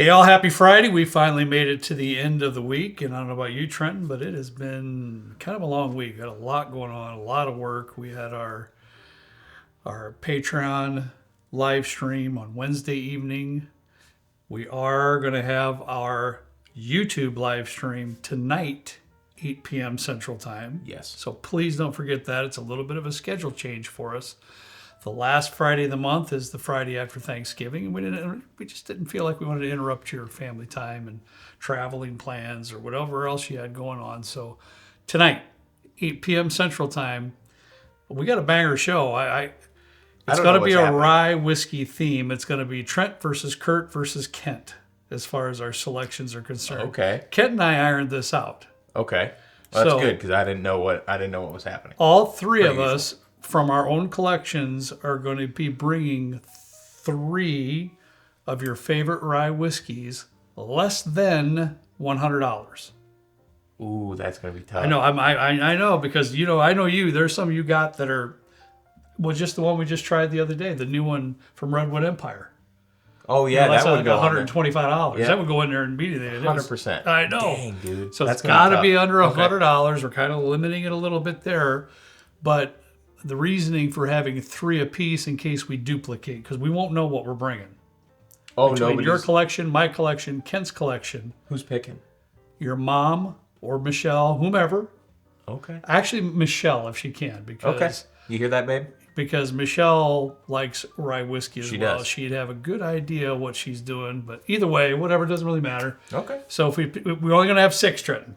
Hey, all, happy Friday. We finally made it to the end of the week. And I don't know about you, Trenton, but it has been kind of a long week. We had a lot going on, a lot of work. We had our Patreon live stream on Wednesday evening. We are going to have our YouTube live stream tonight, 8 p.m. Central Time. Yes. So please don't forget that. It's a little bit of a schedule change for us. The last Friday of the month is the Friday after Thanksgiving, and we just didn't feel like we wanted to interrupt your family time and traveling plans or whatever else you had going on. So tonight, 8 p.m. Central Time, we got a banger show. It's going to be a rye whiskey theme. It's going to be Trent versus Kurt versus Kent as far as our selections are concerned. Okay. Kent and I ironed this out. Okay. Well, that's good because I didn't know what was happening. All three of us from our own collections are going to be bringing 3 of your favorite rye whiskeys less than $100. Ooh, that's going to be tough. I know. I know because I know you. There's some you got that are just the one we just tried the other day, the new one from Redwood Empire. Oh yeah, that's that would go $125. That would go in there immediately. 100%. I know. Dang, dude. So it's got to be under $100. We're kind of limiting it a little bit there, but the reasoning for having 3 apiece in case we duplicate, because we won't know what we're bringing. Oh, Between your collection, my collection, Kent's collection. Who's picking? Your mom or Michelle, whomever. Okay. Actually, Michelle, if she can, because okay. You hear that, babe? Because Michelle likes rye whiskey as well. Does. She'd have a good idea what she's doing, but either way, whatever, doesn't really matter. Okay. So if we're only gonna have 6, Trenton.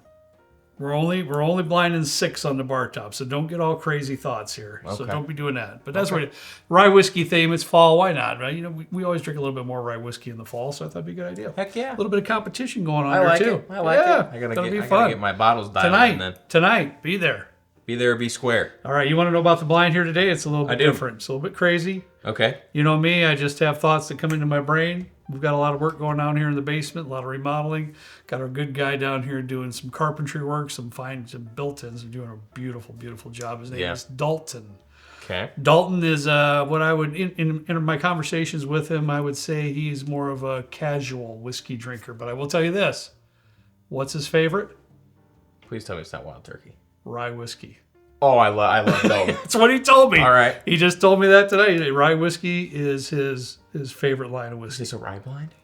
We're only blinding 6 on the bar top, so don't get all crazy thoughts here. So don't be doing that. But that's what rye whiskey theme. It's fall. Why not? Right? We always drink a little bit more rye whiskey in the fall, so I thought it'd be a good idea. Heck yeah! A little bit of competition going on there too. I like it. I gotta get my bottles dialed in then. Tonight, be there. Be there or be square. All right, you want to know about the blind here today? It's a little bit different. It's a little bit crazy. Okay. You know me, I just have thoughts that come into my brain. We've got a lot of work going on here in the basement, a lot of remodeling. Got our good guy down here doing some carpentry work, some built-ins, and doing a beautiful, beautiful job. His name is Dalton. Okay. Dalton is what I would, in my conversations with him, I would say he's more of a casual whiskey drinker. But I will tell you this. What's his favorite? Please tell me it's not Wild Turkey. Rye whiskey. Oh, I love Dalton. That's what he told me. All right. He just told me that today. Rye whiskey is his favorite line of whiskey. Is this a rye blind?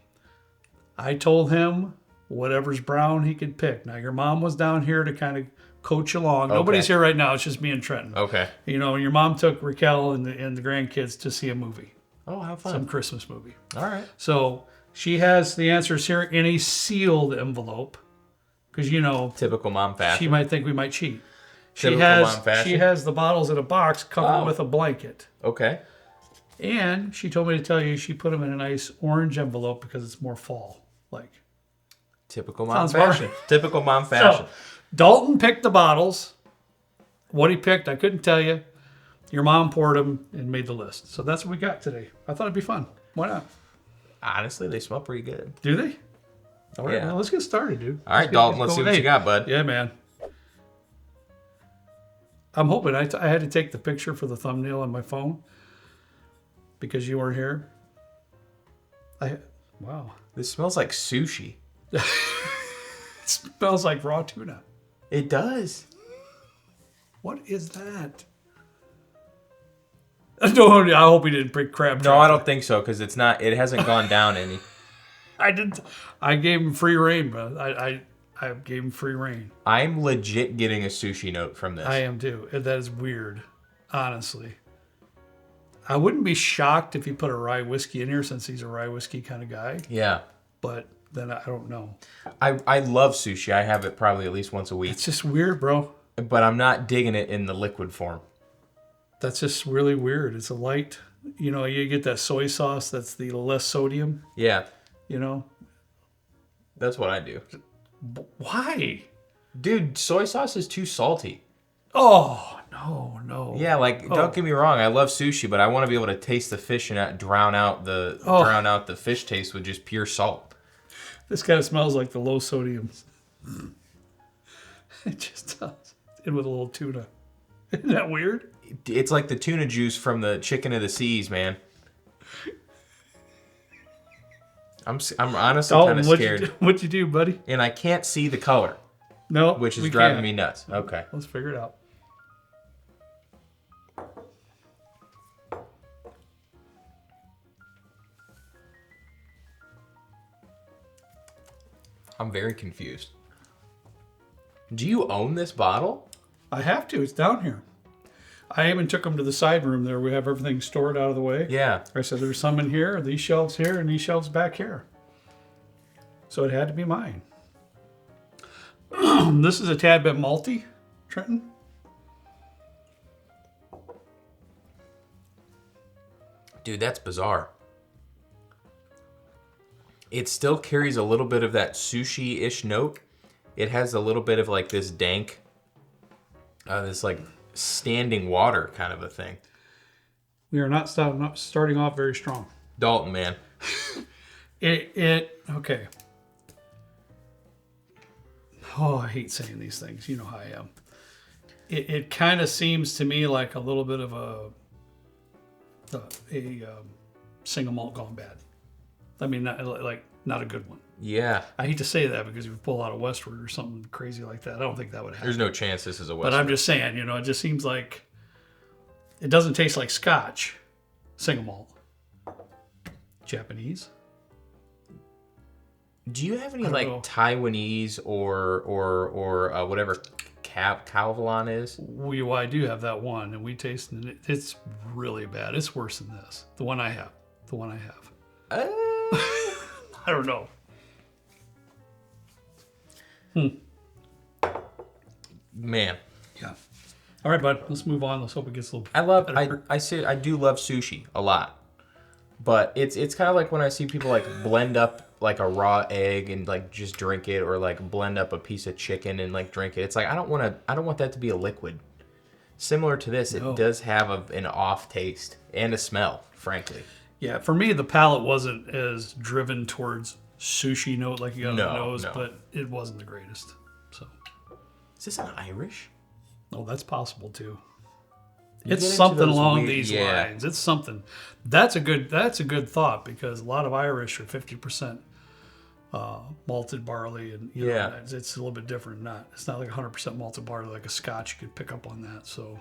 I told him whatever's brown he could pick. Now, your mom was down here to kind of coach along. Okay. Nobody's here right now. It's just me and Trenton. Okay. Your mom took Raquel and the grandkids to see a movie. Oh, how fun. Some Christmas movie. All right. So she has the answers here in a sealed envelope. Because, typical mom fashion. She might think we might cheat. She mom fashion. She has the bottles in a box covered with a blanket. Okay. And she told me to tell you she put them in a nice orange envelope because it's more fall-like. Typical mom fashion. Typical mom fashion. So, Dalton picked the bottles. What he picked, I couldn't tell you. Your mom poured them and made the list. So that's what we got today. I thought it'd be fun. Why not? Honestly, they smell pretty good. Do they? All right, well, let's get started, dude. All right, Dalton, let's see what you got, bud. Yeah, man. I'm hoping I had to take the picture for the thumbnail on my phone because you weren't here. Wow. This smells like sushi. It smells like raw tuna. It does. What is that? No, I hope he didn't bring crab. No, I don't think so because it's not. It hasn't gone down any. I didn't. I gave him free reign, bro. I gave him free reign. I'm legit getting a sushi note from this. I am too. That is weird, honestly. I wouldn't be shocked if he put a rye whiskey in here since he's a rye whiskey kind of guy. Yeah. But then I don't know. I love sushi. I have it probably at least once a week. It's just weird, bro. But I'm not digging it in the liquid form. That's just really weird. It's a light, you get that soy sauce that's the less sodium. Yeah. That's what I do. Why? Dude, soy sauce is too salty. Oh, no. Yeah, don't get me wrong. I love sushi, but I want to be able to taste the fish and not drown out the fish taste with just pure salt. This kind of smells like the low sodium. It just does. And with a little tuna. Isn't that weird? It's like the tuna juice from the Chicken of the Seas, man. I'm honestly kind of scared. What'd you do, buddy? And I can't see the color, No, which is driving me nuts. Okay. Let's figure it out. I'm very confused. Do you own this bottle? I have to. It's down here. I even took them to the side room there. We have everything stored out of the way. Yeah. I said, there's some in here, these shelves here, and these shelves back here. So it had to be mine. This is a tad bit malty, Trenton. Dude, that's bizarre. It still carries a little bit of that sushi-ish note. It has a little bit of like this dank, this like standing water kind of a thing. We are not starting off very strong. Dalton, man. Okay. Oh, I hate saying these things. You know how I am. It kind of seems to me like a little bit of a single malt gone bad. I mean, not a good one. Yeah. I hate to say that because if you pull out a Westward or something crazy like that, I don't think that would happen. There's no chance this is a Westward. But I'm just saying, it just seems like it doesn't taste like Scotch, single malt. Japanese. Do you have any like Taiwanese or whatever Calvalon is? Well, I do have that one, and we tasted it. It's really bad. It's worse than this. The one I have. I don't know. Man. Yeah. All right, bud. Let's move on. Let's hope it gets a little better. I do love sushi a lot. But it's kind of like when I see people like blend up like a raw egg and like just drink it, or like blend up a piece of chicken and like drink it. It's like I don't want that to be a liquid. Similar to this, it does have an off taste and a smell, frankly. Yeah, for me the palate wasn't as driven towards sushi note like you got on the nose, but it wasn't the greatest. So is this an Irish? Oh, that's possible too. It's something along these lines. It's something. That's a good thought, because a lot of Irish are 50% malted barley, and you know, it's a little bit different. It's not like 100% malted barley like a Scotch. You could pick up on that. So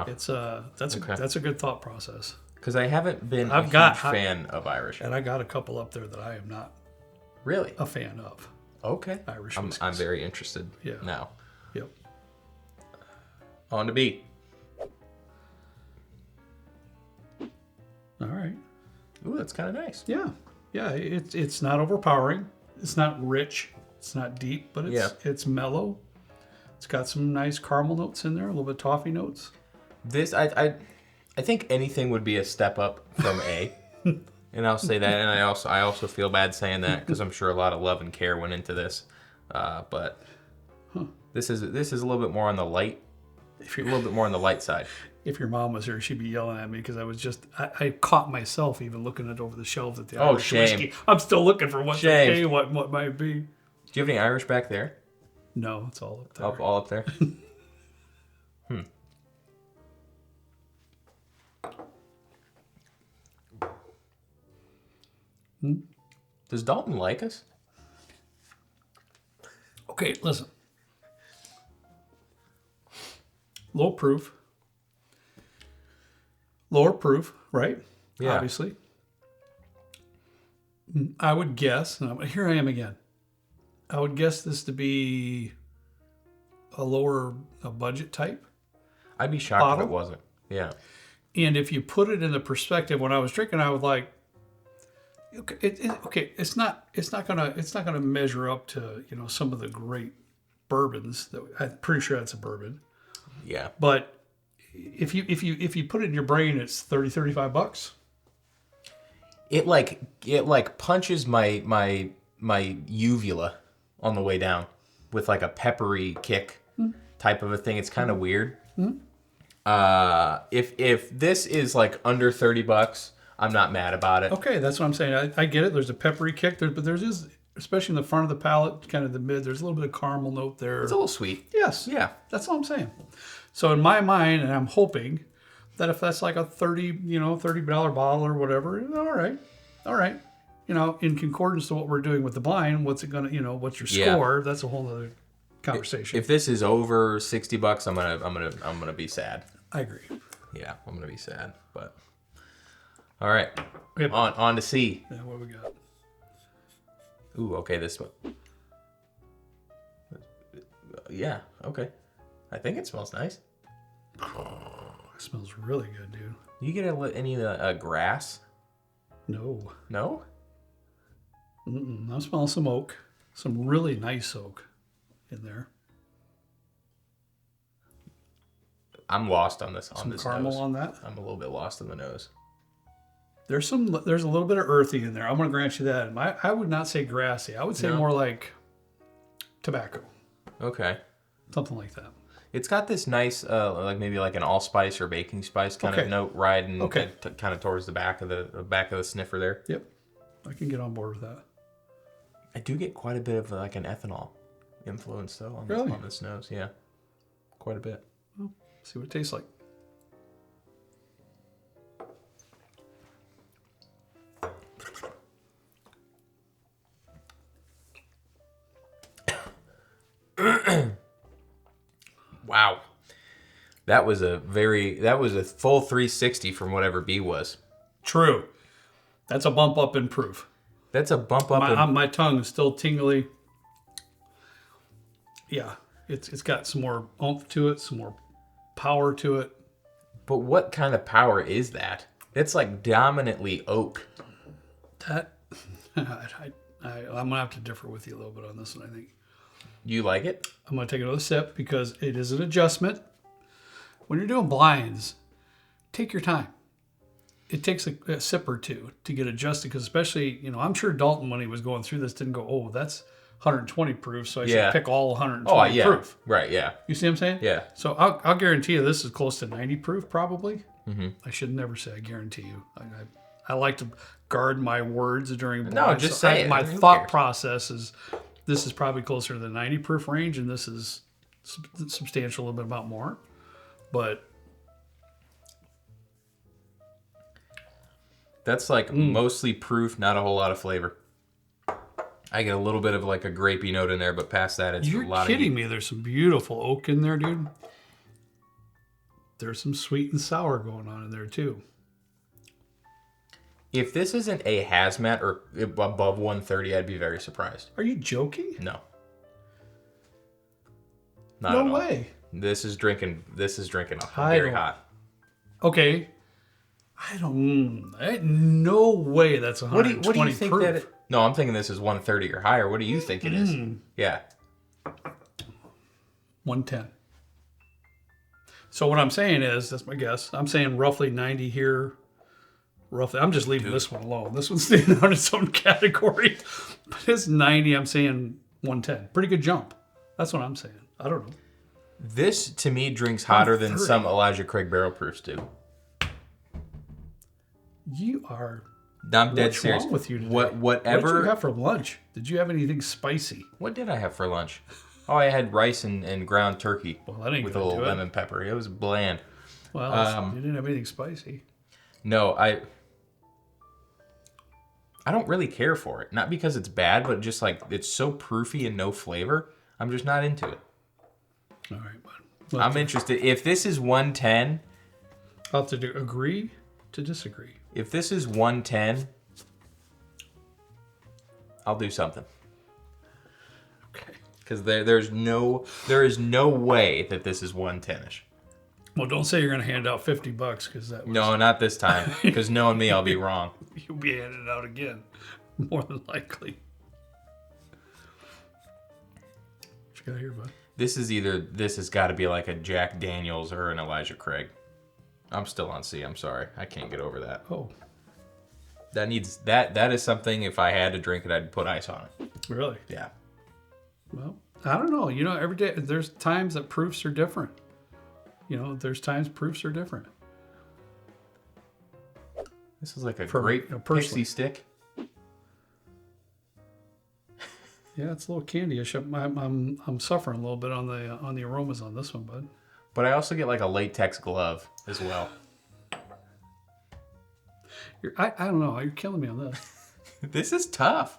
it's that's a good thought process. Because I haven't been a huge fan of Irish, and I got a couple up there that I am not really a fan of. Okay, Irish. I'm very interested. Now. Yep. On to B. All right. Ooh, that's kind of nice. Yeah. It's not overpowering. It's not rich. It's not deep, but it's mellow. It's got some nice caramel notes in there, a little bit of toffee notes. This I think anything would be a step up from A, and I'll say that. And I also feel bad saying that because I'm sure a lot of love and care went into this, but this is a little bit more on the light. A little bit more on the light side. If your mom was here, she'd be yelling at me because I caught myself even looking at over the shelves at the Irish whiskey. I'm still looking for what might be. Do you have any Irish back there? No, it's all up there. All up there? Does Dalton like us? Okay, listen. Lower proof, right? Yeah. Obviously. I would guess, and here I am again. I would guess this to be a budget type. I'd be shocked bottle. if it wasn't. Yeah. And if you put it in the perspective, when I was drinking, I was like, okay, it's not gonna measure up to some of the great bourbons that I'm pretty sure that's a bourbon. Yeah. But if you put it in your brain, it's $35. It punches my uvula on the way down with like a peppery kick type of a thing. It's kind of weird. If this is like under $30, I'm not mad about it. Okay, that's what I'm saying. I get it. There's a peppery kick there, but there's especially in the front of the palate, kind of the mid. There's a little bit of caramel note there. It's a little sweet. Yes. Yeah. That's all I'm saying. So in my mind, and I'm hoping that if that's like a $30 bottle or whatever, all right. in concordance to what we're doing with the blind, what's it gonna, what's your Yeah. score? That's a whole other conversation. If this is over $60, I'm gonna be sad. I agree. Yeah, I'm gonna be sad. But all right, Yep. on to C. Yeah, what we got? Ooh, okay, this one. Yeah, okay. I think it smells nice. It smells really good, dude. You get any of the grass? No. No? I'm smelling some oak. Some really nice oak in there. I'm lost on this. Some this caramel nose. on that. I'm a little bit lost in the nose. There's a little bit of earthy in there. I'm going to grant you that. I would not say grassy. I would say more like tobacco. Okay. Something like that. It's got this nice, like maybe like an allspice or baking spice kind of note riding kind of towards the back of the sniffer there. Yep. I can get on board with that. I do get quite a bit of like an ethanol influence though on this nose. Yeah. Quite a bit. Well, see what it tastes like. Wow. That was a full 360 from whatever B was. True. That's a bump up in proof. That's a bump up. My tongue is still tingly. Yeah. It's got some more oomph to it, some more power to it. But what kind of power is that? It's like dominantly oak. That I'm gonna have to differ with you a little bit on this one, I think. You like it? I'm going to take another sip because it is an adjustment. When you're doing blinds, take your time. It takes a sip or two to get adjusted because especially, I'm sure Dalton, when he was going through this, didn't go, oh, that's 120 proof, so I should pick all 120 proof. Right, yeah. You see what I'm saying? Yeah. So I'll guarantee you this is close to 90 proof probably. Mm-hmm. I should never say I guarantee you. I like to guard my words during blinds. No, just say it. My thought process is this is probably closer to the 90 proof range, and this is substantial, a little bit about more. But that's like mostly proof, not a whole lot of flavor. I get a little bit of like a grapey note in there, but past that, it's a lot of... You're kidding me. There's some beautiful oak in there, dude. There's some sweet and sour going on in there, too. If this isn't a hazmat or above 130, I'd be very surprised. Are you joking? No. No way. This is drinking very hot. Okay. No way that's 120 what do you think proof. No, I'm thinking this is 130 or higher. What do you think it is? Yeah. 110. So what I'm saying is, that's my guess. I'm saying roughly 90 here. Roughly. I'm just leaving this one alone. This one's staying on its own category. But it's 90. I'm saying 110. Pretty good jump. That's what I'm saying. I don't know. This, to me, drinks hotter than some Elijah Craig barrel proofs do. You are... I'm dead serious. What's wrong with you today? Whatever... What did you have for lunch? Did you have anything spicy? What did I have for lunch? Oh, I had rice and ground turkey with a little lemon pepper. It was bland. Well, you didn't have anything spicy. No, I don't really care for it. Not because it's bad, but just like it's so proofy and no flavor. I'm just not into it. All right, bud. I'm interested. If this is 110... I'll have to agree to disagree. If this is 110, I'll do something. Okay. Because there is no way that this is 110ish. Well, don't say you're going to hand out $50 because that was... No, not this time. Because knowing me, I'll be wrong. You'll be handing it out again, more than likely. What you got here, bud? This has got to be like a Jack Daniels or an Elijah Craig. I'm still on C. I'm sorry. I can't get over that. Oh. That is something, if I had to drink it, I'd put ice on it. Really? Yeah. Well, I don't know. Every day, there's times that proofs are different. There's times proofs are different. This is like a great pixie stick. Yeah, it's a little candyish. I'm suffering a little bit on the aromas on this one, bud. But I also get like a latex glove as well. I don't know. You're killing me on this. This is tough.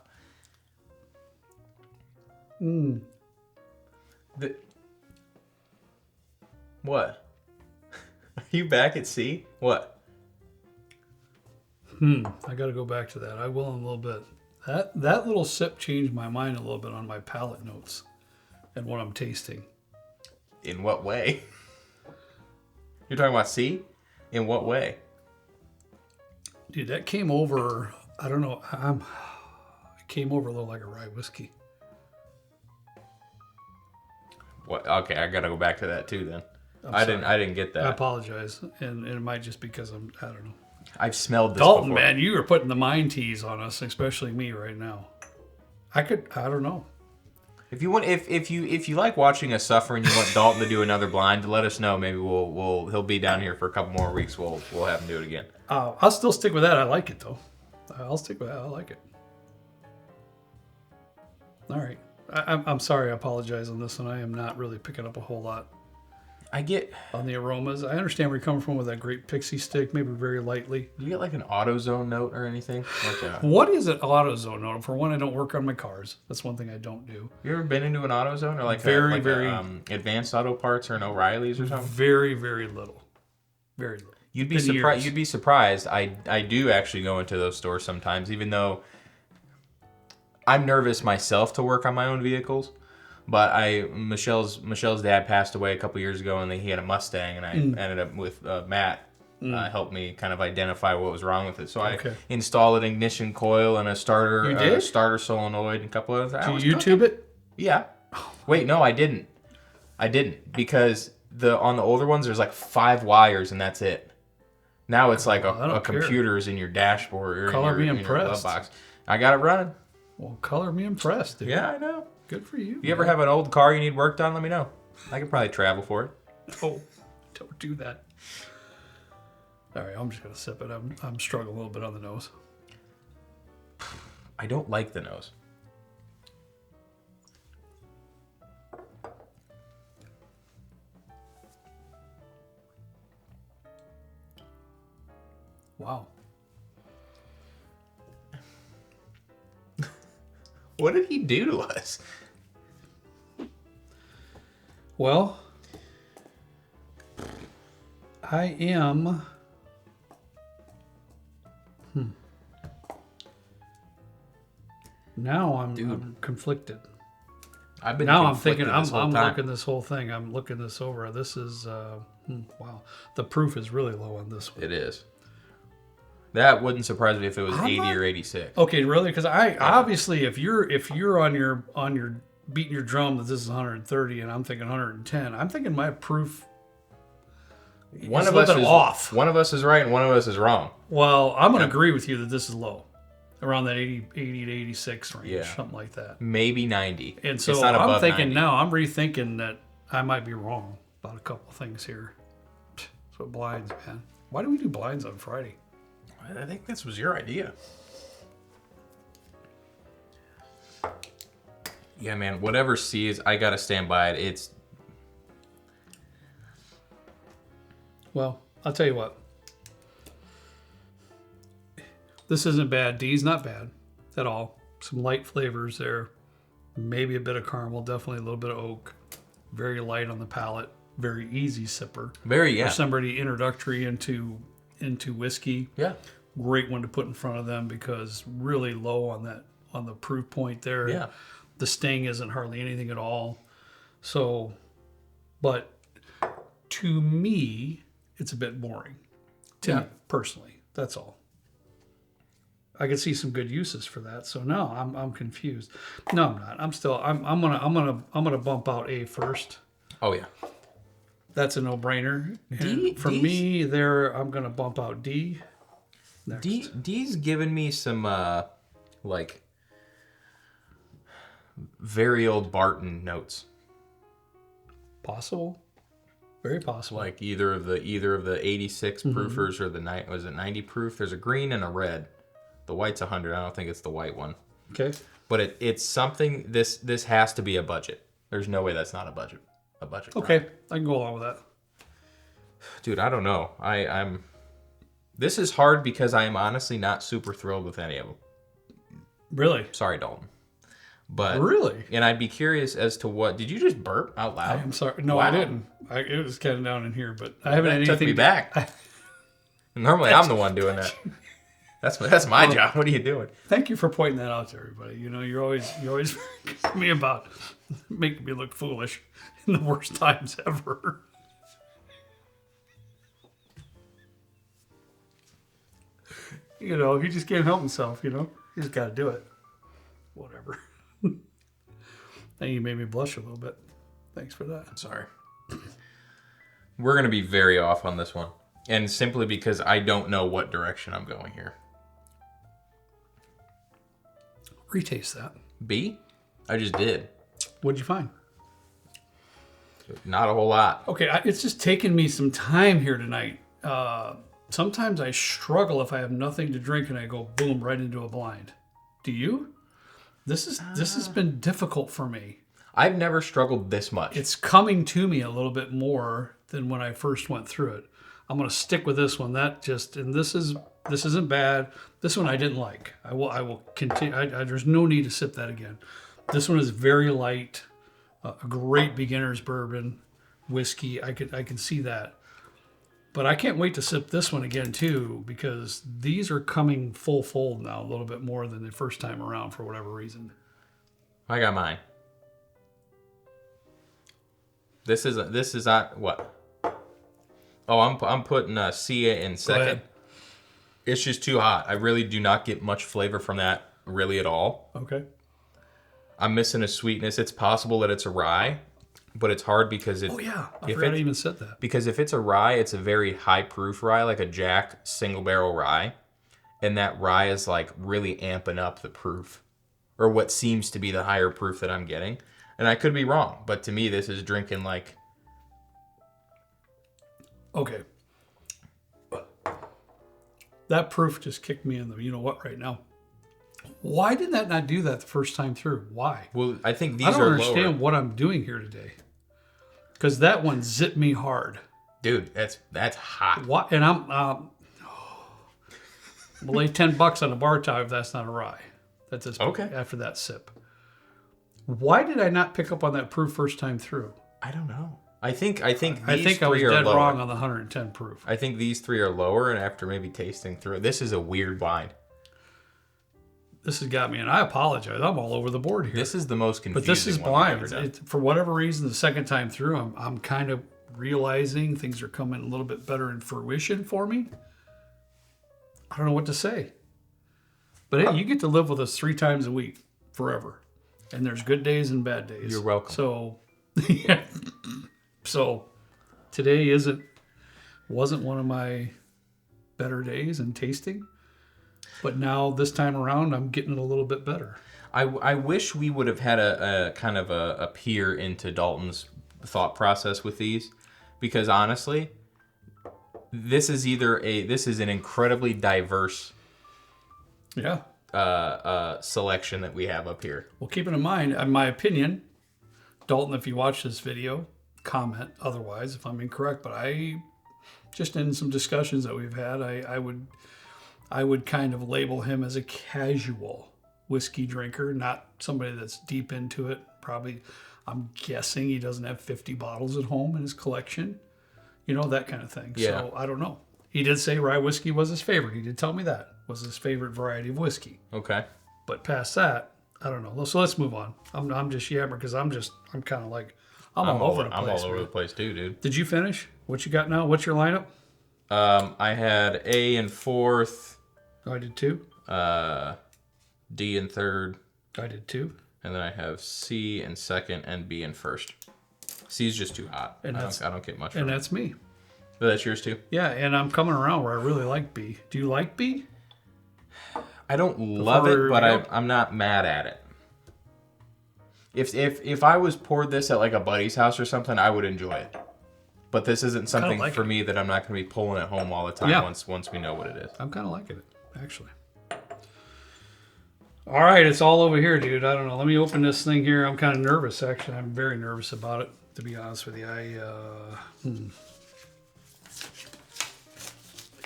What? Are you back at C? What? I got to go back to that. I will in a little bit. That little sip changed my mind a little bit on my palate notes and what I'm tasting. In what way? You're talking about C? In what way? Dude, that came over. I don't know. It came over a little like a rye whiskey. What? Okay, I gotta go back to that too then. I sorry. didn't get that. I apologize, and it might just because I don't know. I've smelled this Dalton, before. man, you are putting the mind tease on us, especially me right now. I don't know. If you want, if you like watching us suffer and you want Dalton to do another blind, let us know. Maybe he'll be down here for a couple more weeks. We'll have him do it again. I'll still stick with that. I like it though. I'll stick with that. I like it. All right. I'm sorry. I apologize on this one. I am not really picking up a whole lot I get. on the aromas. I understand where you're coming from with that great pixie stick, maybe very lightly. Do you get like an AutoZone note or anything? Like What is an AutoZone note? For one, I don't work on my cars. That's one thing I don't do. you ever been into an AutoZone or like Very, Advanced Auto Parts or an O'Reilly's or something? Very, very little. Very little. You'd be Been surprised. years. You'd be surprised. I do actually go into those stores sometimes, even though I'm nervous myself to work on my own vehicles. But Michelle's dad passed away a couple years ago, and he had a Mustang, and I ended up with Matt. Helped me kind of identify what was wrong with it. So I installed an ignition coil and a starter, You did? starter solenoid, and a couple of other. Do you YouTube it? Yeah. Wait, no, I didn't. I didn't because on the older ones there's like 5 wires and that's it. Now it's like a computer's in your dashboard or Color me in your glove impressed. box. I got it running. Well, color me impressed, dude. Yeah, I know. Good for you. If you ever have an old car you need worked on, let me know. I could probably travel for it. Oh, don't do that. All right, I'm just gonna sip it. I'm struggling a little bit on the nose. I don't like the nose. Wow. What did he do to us? Well, I am. Now I'm conflicted. I've been Now I'm conflicted thinking this whole I'm time. looking this whole thing. I'm looking this over. This is wow. The proof is really low on this one. It is. That wouldn't surprise me if it was I'm 80 not- or 86. Okay, really? Because obviously if you're on your beating your drum that this is 130 and I'm thinking 110, I'm thinking my proof One is of a us little bit is off. One of us is right and one of us is wrong. Well, I'm going to agree with you that this is low, around that 80 to 86 range, Yeah. something like that. Maybe 90. And so It's not I'm above thinking 90. now, I'm rethinking that I might be wrong about a couple things here. So blinds, man. Why do we do blinds on Friday? I think this was your idea. Yeah, man. Whatever C is, I gotta stand by it. It's Well, I'll tell you what. This isn't bad. D's not bad at all. Some light flavors there. Maybe a bit of caramel. Definitely a little bit of oak. Very light on the palate. Very easy sipper. very For somebody introductory into whiskey. Yeah. Great one to put in front of them because really low on the proof point there. Yeah. The sting isn't hardly anything at all. So, but to me, it's a bit boring. To me, personally, that's all. I could see some good uses for that. So no, I'm confused. No, I'm not. I'm gonna bump out A first. Oh yeah. That's a no-brainer. D- And for D's? me, there I'm gonna bump out D. Next. D's given me some like very old Barton notes. Possible. Very possible. Like either of the 86 proofers or the 90 proof. There's a green and a red. The white's 100. I don't think it's the white one. Okay. But it's something. This has to be a budget. There's no way that's not a budget. Okay, I can go along with that. Dude, I don't know. I'm. This is hard because I am honestly not super thrilled with any of them. Really? Sorry, Dalton. But Really? and I'd be curious as to what. Did you just burp out loud? I'm sorry. No, Wow. I didn't. It was kind of down in here, but I haven't had That took anything. me back. Normally, I'm the one doing that. That's my job. What are you doing? Thank you for pointing that out to everybody. You're always me about making me look foolish in the worst times ever. He just can't help himself. He just got to do it. Whatever. And you made me blush a little bit. Thanks for that. Sorry. We're gonna be very off on this one, and simply because I don't know what direction I'm going here. Retaste that. B? I just did. What'd you find? Not a whole lot. Okay, it's just taken me some time here tonight. Sometimes I struggle if I have nothing to drink and I go boom right into a blind. Do you? This has been difficult for me. I've never struggled this much. It's coming to me a little bit more than when I first went through it. I'm going to stick with this one. And this isn't bad. This one I didn't like. I will continue. There's no need to sip that again. This one is very light, a great beginner's bourbon, whiskey. I can see that. But I can't wait to sip this one again too, because these are coming full fold now, a little bit more than the first time around for whatever reason. I got mine. This is not what? Oh, I'm putting C in second. It's just too hot. I really do not get much flavor from that really at all. Okay. I'm missing a sweetness. It's possible that it's a rye, but it's hard because Oh yeah, I forgot I even said that. Because if it's a rye, it's a very high proof rye, like a Jack single barrel rye, and that rye is like really amping up the proof, or what seems to be the higher proof that I'm getting. And I could be wrong, but to me, this is drinking like. Okay. That proof just kicked me in the you know what right now. Why did that not do that the first time through? Why? Well, I think these I don't are understand lower. what I'm doing here today. Because that one zipped me hard. Dude, that's hot. What? And I'm lay $10 on a bar tab if that's not a rye. That's just Okay. After that sip. Why did I not pick up on that proof first time through? I don't know. I think these I was three are dead lower. wrong on the 110 proof. I think these three are lower, and after maybe tasting through it, this is a weird wine. This has got me, and I apologize. I'm all over the board here. This is the most confusing. But this is one blind. that we've done. For whatever reason, the second time through, I'm kind of realizing things are coming a little bit better in fruition for me. I don't know what to say. But hey, you get to live with us 3 times a week forever. And there's good days and bad days. You're welcome. So, yeah. So today wasn't one of my better days in tasting. But now this time around, I'm getting it a little bit better. I wish we would have had a kind of a peer into Dalton's thought process with these, because honestly, this is an incredibly diverse selection that we have up here. Well, keeping in mind, in my opinion, Dalton, if you watch this video, comment otherwise if I'm incorrect. But just in some discussions that we've had, I would kind of label him as a casual whiskey drinker, not somebody that's deep into it. Probably, I'm guessing he doesn't have 50 bottles at home in his collection, that kind of thing. Yeah. So I don't know. He did say rye whiskey was his favorite. He did tell me that was his favorite variety of whiskey. Okay. But past that, I don't know. So let's move on. I'm just yammering because I'm kind of like, I'm all over the place. I'm all over the place too, dude. Did you finish? What you got now? What's your lineup? I had A in fourth. Oh, I did 2. D in third. I did 2. And then I have C in second and B in first. C is just too hot. And I don't get much And from it. that's me. But that's yours too? Yeah, and I'm coming around where I really like B. Do you like B? I don't love it, but I'm not mad at it. If I was poured this at like a buddy's house or something, I would enjoy it. But this isn't something like for it. me that I'm not going to be pulling at home all the time once we know what it is. I'm kind of liking it, actually. All right, it's all over here, dude. I don't know. Let me open this thing here. I'm kind of nervous, actually. I'm very nervous about it, to be honest with you.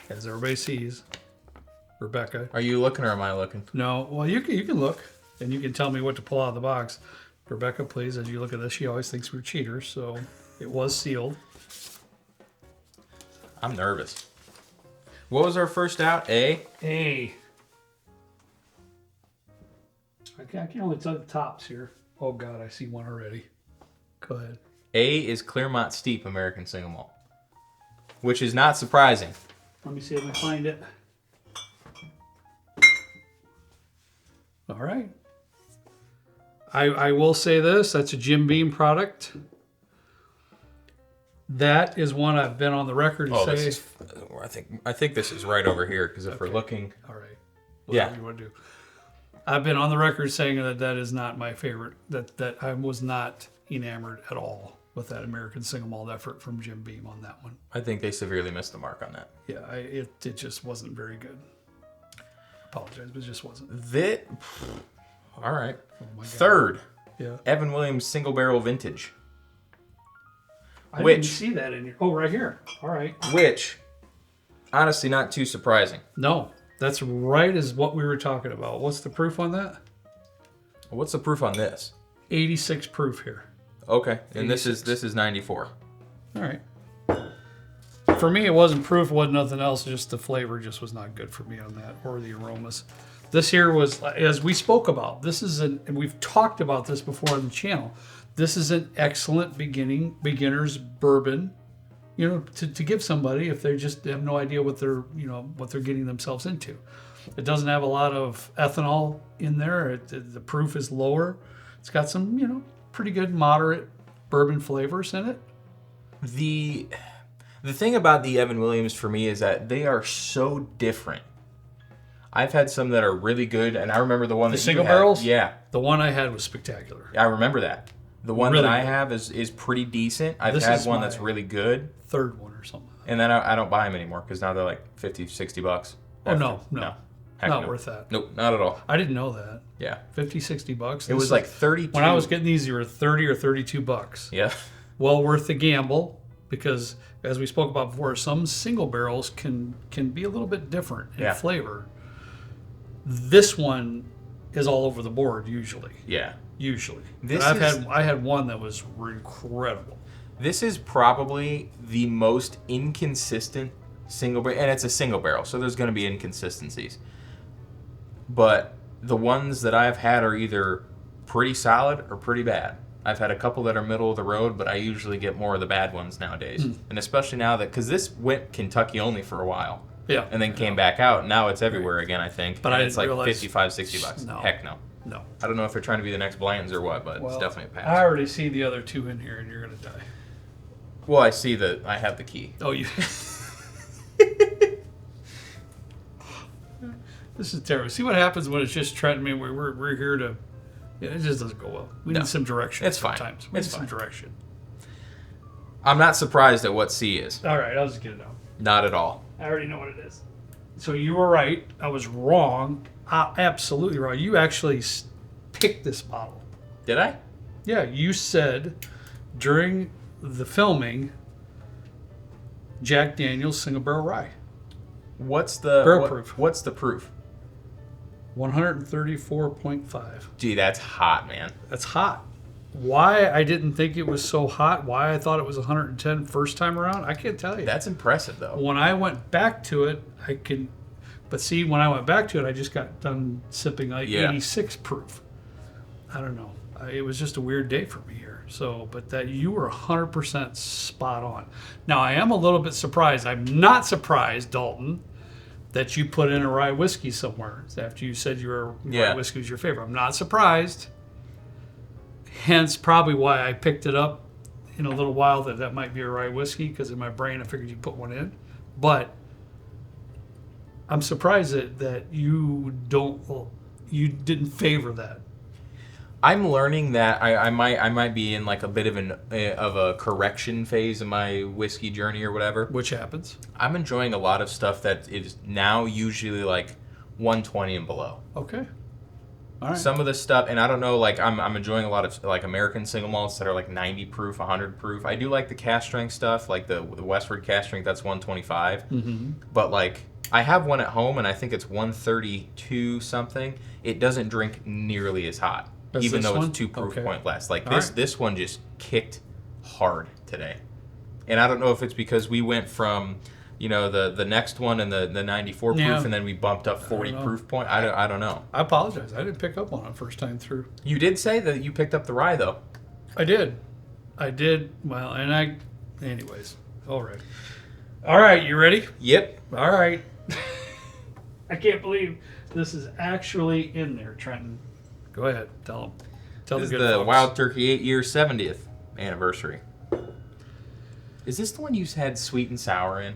As everybody sees, Rebecca. Are you looking or am I looking? No, well, you can look, and you can tell me what to pull out of the box. Rebecca, please, as you look at this, she always thinks we're cheaters, so it was sealed. I'm nervous. What was our first out? A? A. I can only tell the tops here. Oh, God, I see one already. Go ahead. A is Claremont Steep American Single Malt, which is not surprising. Let me see if I find it. All right. I will say this. That's a Jim Beam product. That is one I've been on the record to say. This is, I think this is right over here, because if we're looking... All right. Yeah. You want to do. I've been on the record saying that is not my favorite. That I was not enamored at all with that American Single Malt effort from Jim Beam on that one. I think they severely missed the mark on that. Yeah, it just wasn't very good. Apologize, but it just wasn't. All right. Oh my God. Third. Yeah. Evan Williams Single Barrel Vintage. I didn't see that in here. Oh, right here. All right. Which, honestly, not too surprising. No, that's right as what we were talking about. What's the proof on that? What's the proof on this? 86 proof here. Okay, and 86. this is 94. All right. For me, it wasn't proof, wasn't nothing else. Just the flavor just was not good for me on that, or the aromas. This here was, as we spoke about, and we've talked about this before on the channel. This is an excellent beginner's bourbon, to give somebody if they just have no idea what they're getting themselves into. It doesn't have a lot of ethanol in there. The proof is lower. It's got some, pretty good moderate bourbon flavors in it. The thing about the Evan Williams for me is that they are so different. I've had some that are really good, and I remember the one that single you had. barrels? Yeah. The one I had was spectacular. I remember that. The one Really that I good. have is pretty decent. I've This had is one my that's really good. Third one or something. And then I don't buy them anymore because now they're like 50, 60 bucks. Oh, no. Heck Not no. worth that. Nope, not at all. I didn't know that. Yeah. 50, 60 bucks. It was like 32. When I was getting these, they were 30 or 32 bucks. Yeah. Well worth the gamble because, as we spoke about before, some single barrels can be a little bit different in flavor. This one is all over the board usually. Yeah. Usually. This I had one that was incredible. This is probably the most inconsistent single barrel, and it's a single barrel, so there's going to be inconsistencies. But the ones that I've had are either pretty solid or pretty bad. I've had a couple that are middle of the road, but I usually get more of the bad ones nowadays. And especially now that, because this went Kentucky only for a while. Yeah. And then came back out. Now it's everywhere again, I think. But and I it's like didn't realize- 55, 60 bucks. No. Heck no. No. I don't know if they're trying to be the next Blanton's or what, but it's definitely a pass. I already see the other two in here and you're going to die. Well, I see that I have the key. Oh, you. This is terrible. See what happens when it's just Trenton. I mean, we're here to. Yeah, it just doesn't go well. We need some direction. It's fine. Sometimes. We need some direction. I'm not surprised at what C is. All right, I'll just get it out. Not at all. I already know what it is. So you were right. I was wrong. Absolutely wrong. You actually picked this bottle. Did I? Yeah, you said during the filming, Jack Daniel's Single Barrel Rye. What's the Barrel proof. What's the proof? 134.5. Gee, that's hot, man. That's hot. Why I didn't think it was so hot, why I thought it was 110 first time around, I can't tell you. That's impressive, though. When I went back to it, but see, when I went back to it, I just got done sipping like 86 proof. I don't know. It was just a weird day for me here. So, but that you were 100% spot on. Now, I am a little bit surprised. I'm not surprised, Dalton, that you put in a rye whiskey somewhere after you said rye whiskey was your favorite. I'm not surprised. Hence, probably why I picked it up in a little while that might be a rye whiskey, because in my brain I figured you put one in. But I'm surprised that you didn't favor that. I'm learning that I might be in like a bit of a correction phase in my whiskey journey or whatever. Which happens. I'm enjoying a lot of stuff that is now usually like 120 and below. Okay. All right. Some of the stuff, and I don't know, like I'm enjoying a lot of like American single malts that are like 90 proof, 100 proof. I do like the cast strength stuff, like the Westward cast strength, that's 125. Mm-hmm. But like I have one at home, and I think it's 132 something. It doesn't drink nearly as hot, Does even this though one? it's 2 proof Okay. point less. Like All right. this one just kicked hard today. And I don't know if it's because we went from, the next one and the 94 proof, Yeah. and then we bumped up 40 know. proof point. I don't know. I apologize. I didn't pick up on it first time through. You did say that you picked up the rye, though. I did. Well, anyways. All right. All right. You ready? Yep. All right. I can't believe this is actually in there, Trenton. Go ahead. Tell them. Tell This is the good the folks. Wild Turkey 8-year 70th anniversary. Is this the one you had sweet and sour in?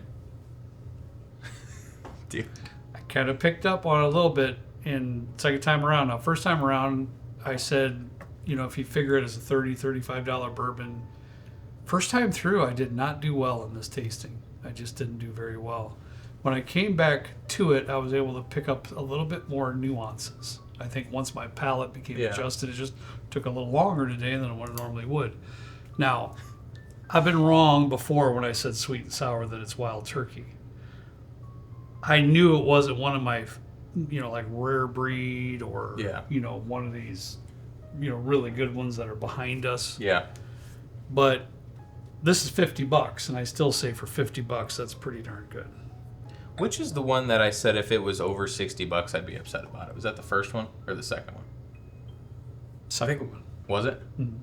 Dude. I kind of picked up on it a little bit in second time around. Now, first time around, I said, if you figure it as a $30, $35 bourbon, first time through, I did not do well in this tasting. I just didn't do very well. When I came back to it, I was able to pick up a little bit more nuances. I think once my palate became adjusted, it just took a little longer today than what it normally would. Now, I've been wrong before when I said sweet and sour that it's Wild Turkey. I knew it wasn't one of my, like rare breed or, one of these, really good ones that are behind us. Yeah. But this is $50, and I still say for $50, that's pretty darn good. Which is the one that I said if it was over $60, I'd be upset about it? Was that the first one or the second one? Second one. Was it? Mhm.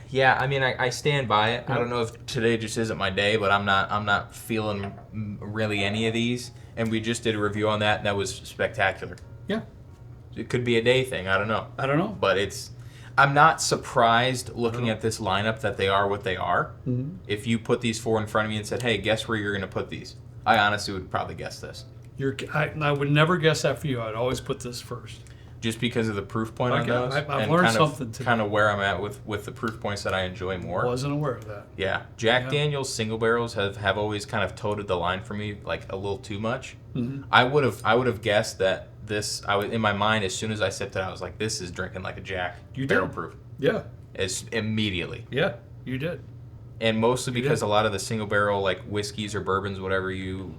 Yeah, I mean, I stand by it. I Yep. don't know if today just isn't my day, but I'm not feeling really any of these. And we just did a review on that, and that was spectacular. Yeah. It could be a day thing. I don't know. I don't know. But I'm not surprised looking at this lineup that they are what they are. Mhm. If you put these 4 in front of me and said, hey, guess where you're going to put these? I honestly would probably guess this. I would never guess that for you. I'd always put this first. Just because of the proof point on Okay, those. I've and learned kind something today. Kind of where I'm at with the proof points that I enjoy more. Wasn't aware of that. Yeah. Jack Yeah. Daniel's single barrels have always kind of toted the line for me like a little too much. Mhm. I would have guessed that in my mind, as soon as I sipped it, I was like, this is drinking like a Jack. You barrel did. proof. Yeah. Immediately. Yeah. You did. And mostly You because did. a lot of the single barrel like whiskeys or bourbons, whatever you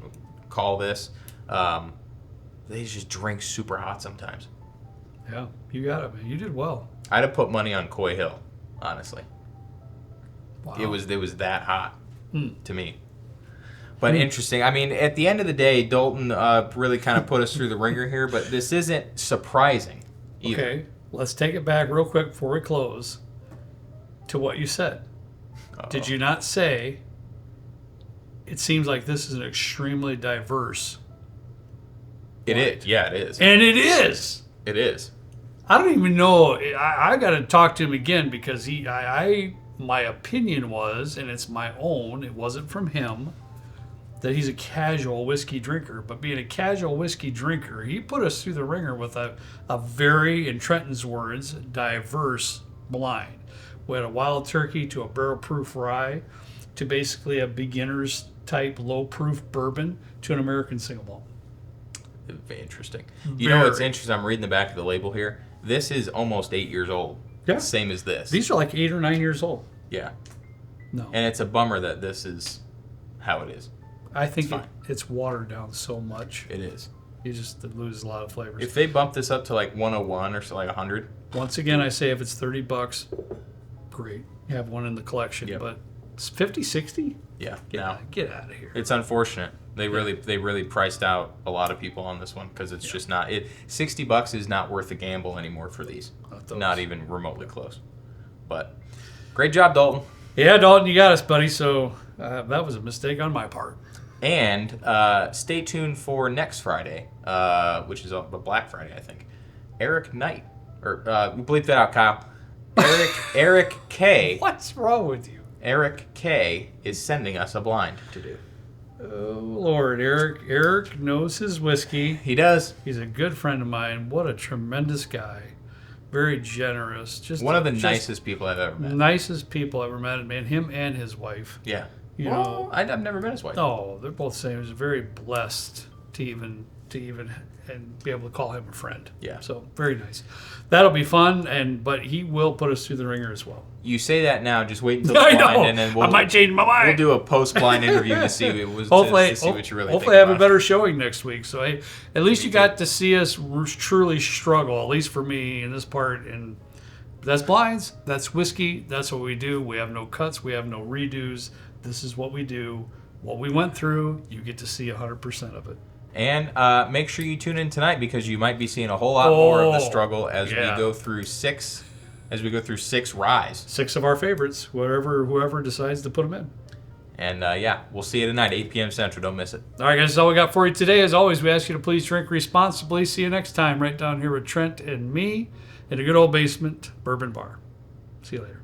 call this, they just drink super hot sometimes. Yeah. You got it, man. You did well. I'd have put money on Coy Hill, honestly. Wow. It was that hot to me. But Hmm. interesting. I mean, at the end of the day, Dalton really kind of put us through the ringer here, but this isn't surprising either. Okay. Let's take it back real quick before we close to what you said. Uh-oh. Did you not say it seems like this is an extremely diverse? It is. Yeah, it is. And it is. It is. I don't even know. I got to talk to him again because my opinion was, and it's my own, it wasn't from him, that he's a casual whiskey drinker. But being a casual whiskey drinker, he put us through the ringer with a very, in Trenton's words, diverse blind. We had a Wild Turkey to a barrel proof rye to basically a beginner's type low proof bourbon to an American single malt. Interesting. You know what's Very. interesting? I'm reading the back of the label here. This is almost 8 years old. Yeah. Same as this. These are like 8 or 9 years old. Yeah. No. And it's a bummer that this is how it is. I think fine. it's watered down so much. It is. You just lose a lot of flavors. If they bump this up to like 101 or so, like 100, Once again, I say if it's $30, great. You have one in the collection. Yep. But it's 50, 60? yeah. Get out of here. It's unfortunate. They really priced out a lot of people on this one because it's just not it. $60 is not worth the gamble anymore for these. Not Not even remotely close. But great job, Dalton. Yeah, Dalton, you got us, buddy. So that was a mistake on my part. And stay tuned for next Friday, which is a Black Friday, I think. Eric Knight, or bleep that out, Kyle. Eric K. What's wrong with you? Eric K. is sending us a blind to do. Oh, Lord, Eric. Eric knows his whiskey. He does. He's a good friend of mine. What a tremendous guy. Very generous. Just One of the just nicest people I've ever met. nicest people I ever met. Man, him and his wife. Yeah. You Well, know. I've never met his wife. Oh, they're both saying he was very blessed to even to even and be able to call him a friend. Yeah. So very nice. That'll be fun, but he will put us through the ringer as well. You say that now. Just wait until I it's blind, know. and then I might change my mind. We'll do a post-blind interview to see Hopefully, to see what you really hopefully think have a about better showing next week. So hey, at least Me you got to see us truly struggle. At least for me in this part. And that's blinds. That's whiskey. That's what we do. We have no cuts. We have no redos. This is what we do. What we went through. You get to see 100% of it. And make sure you tune in tonight because you might be seeing a whole lot more of the struggle as we go through six ryes. 6 of our favorites, whoever decides to put them in. And we'll see you tonight, 8 p.m. Central. Don't miss it. All right, guys, that's all we got for you today. As always, we ask you to please drink responsibly. See you next time right down here with Trent and me in a good old basement bourbon bar. See you later.